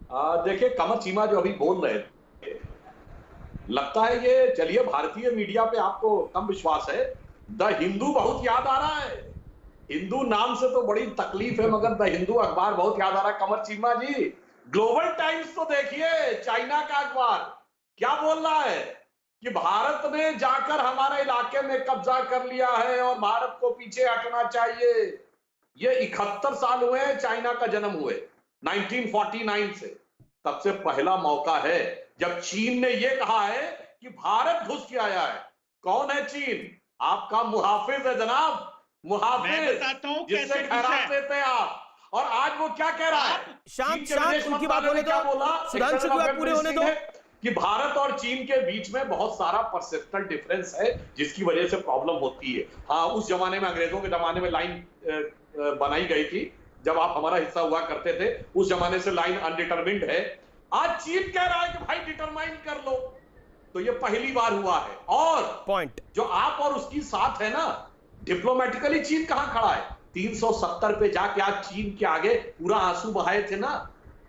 देखिए कमर चीमा जो अभी बोल रहे थे, लगता है ये, चलिए भारतीय मीडिया पे आपको कम विश्वास है। द हिंदू बहुत याद आ रहा है। हिंदू नाम से तो बड़ी तकलीफ है, मगर द हिंदू अखबार बहुत याद आ रहा है कमर चीमा जी। ग्लोबल टाइम्स तो देखिए, चाइना का अखबार क्या बोल रहा है कि भारत ने जाकर हमारे इलाके में कब्जा कर लिया है और भारत को पीछे हटना चाहिए। ये 71 साल हुए हैं चाइना का जन्म हुए, 1949 से। तब से पहला मौका है जब चीन ने यह कहा है कि भारत घुस के आया है। कौन है चीन? आपका मुहाफिज है जनाब, मुहाफिज, जिससे खैरात लेते हैं आप। और आज वो क्या कह रहा है? शांत उनकी बात होने दो, सुधांशु की बात पूरी होने दो। कि भारत और चीन के बीच में बहुत सारा परसेप्शनल डिफरेंस है, जिसकी वजह से प्रॉब्लम होती है। हाँ, उस जमाने में, अंग्रेजों के जमाने में लाइन बनाई गई थी जब आप हमारा हिस्सा हुआ करते थे। उस जमाने से लाइन अनडिटरमिन्ड है। आज चीन कह रहा है कि भाई डिटरमाइन कर लो। तो ये पहली बार हुआ है। और पॉइंट जो आप और उसकी साथ है ना, डिप्लोमेटिकली चीन कहां खड़ा है? 370 पे जाके आज चीन के आगे पूरा आंसू बहाए थे ना।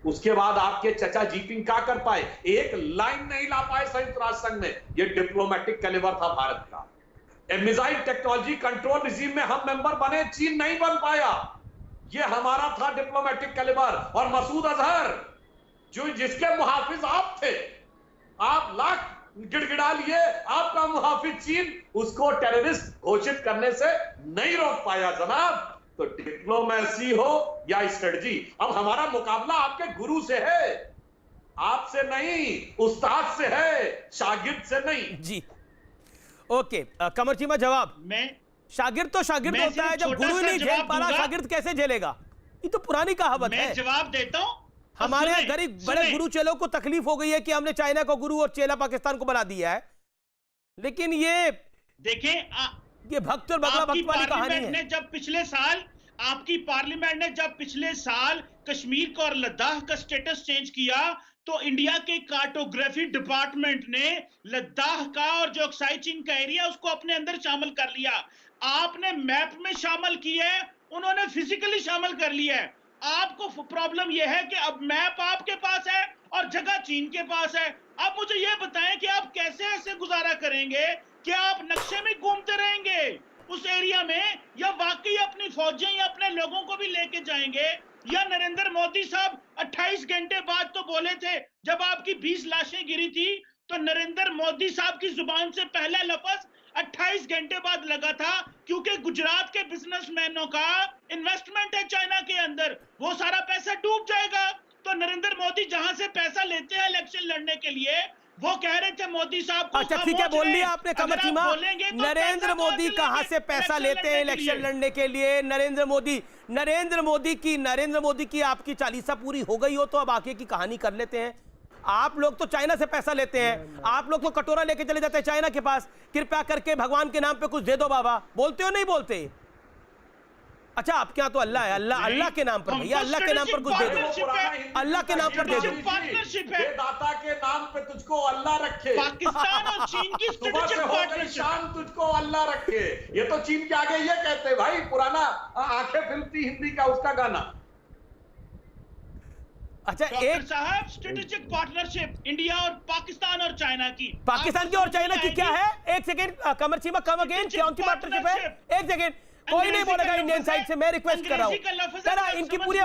उसके बाद आपके चचा जीपिंग क्या कर पाए? एक लाइन नहीं ला पाए संयुक्त राष्ट्र संघ में। ये डिप्लोमेटिक कैलिबर था भारत का। मिसाइल टेक्नोलॉजी कंट्रोल रिजीम में हम मेंबर बने, चीन नहीं बन पाया। ये हमारा था डिप्लोमेटिक कैलिबर। और मसूद अजहर, जो जिसके मुहाफिज आप थे, आप लाख गिड़गिड़ा लिए, आपका मुहाफिज चीन उसको टेररिस्ट घोषित करने से नहीं रोक पाया जनाब। तो डिप्लोमेसी हो या स्ट्रेटजी, अब हमारा मुकाबला आपके गुरु से है, आपसे नहीं, उस्ताद से है, शागिर्द से नहीं जी। ओके, कमर चीमा जवाब। मैं शागिर्द तो शागिर्द होता है, जब गुरु नहीं झेल पा रहा शागिर्द कैसे झेलेगा? ये तो पुरानी कहावत है। मैं जवाब देता हूं। हमारे यहाँ गरीब बड़े गुरु चेलों को तकलीफ हो गई है कि हमने चाइना को गुरु और चेला पाकिस्तान को बना दिया है। लेकिन ये देखिए, ये भक्त और बगला भक्त वाली कहानी है। जब पिछले साल आपकी पार्लियामेंट ने जब पिछले साल कश्मीर का और लद्दाख का स्टेटस चेंज किया, तो इंडिया के कार्टोग्राफी डिपार्टमेंट ने लद्दाख का और जो अक्साई चीन का एरिया उसको अपने अंदर शामिल कर लिया। आपने मैप में शामिल किया है, उन्होंने फिजिकली शामिल कर लिया है। आपको प्रॉब्लम यह है कि अब मैप आपके पास है और जगह चीन के पास है। अब मुझे यह बताएं कि आप कैसे ऐसे गुजारा करेंगे? क्या आप नक्शे में घूमते रहेंगे उस एरिया में, या वाकई अपनी फौजें या अपने लोगों को भी लेके जाएंगे? या नरेंद्र मोदी साहब 28 घंटे बाद तो बोले थे, जब आपकी 20 लाशें गिरी थी तो नरेंद्र मोदी साहब की जुबान से पहला लफ्ज 28 घंटे बाद लगा था, क्योंकि गुजरात के बिजनेसमैनों का इन्वेस्टमेंट है चाइना के अंदर, वो सारा पैसा डूब जाएगा। तो नरेंद्र मोदी जहां से पैसा लेते हैं इलेक्शन लड़ने के लिए, वो कह रहे थे मोदी साहब को। अच्छा ठीक है, बोल लिया आपने कमर चीमा। नरेंद्र मोदी कहां से पैसा लेते हैं इलेक्शन लड़ने के लिए? नरेंद्र मोदी की आपकी चालीसा पूरी हो गई हो तो अब आगे की कहानी कर लेते हैं। आप लोग तो चाइना से पैसा लेते हैं, आप लोग तो कटोरा लेके चले जाते हैं चाइना के पास, कृपया करके भगवान के नाम पे कुछ दे दो बाबा। बोलते हो नहीं बोलते? अच्छा, आपके यहाँ तो अल्लाह है, अल्लाह के नाम पर भैया, अल्लाह के नाम पर कुछ दे दो, अल्लाह के नाम पर दे दो। पार्टनरशिप है, दाता के नाम पे तुझको अल्लाह रखे। पाकिस्तान और चीन की स्ट्रेटेजिक पार्टनरशिप, शान तुझको अल्लाह रखे। ये तो चीन के आगे ये कहते भाई, पुराना आंखें फिल्मती हिंदी का उसका गाना। अच्छा, एक साहब स्ट्रेटेजिक पार्टनरशिप इंडिया और पाकिस्तान और चाइना की, पाकिस्तान की और चाइना की क्या है? एक सेकेंड कमर चीमा, कम अगेन, कौन सी पार्टनरशिप है? एक सेकेंड, कोई नहीं बोलेगा इंडियन साइड से, मैं रिक्वेस्ट कर रहा हूं। इनकी पूरी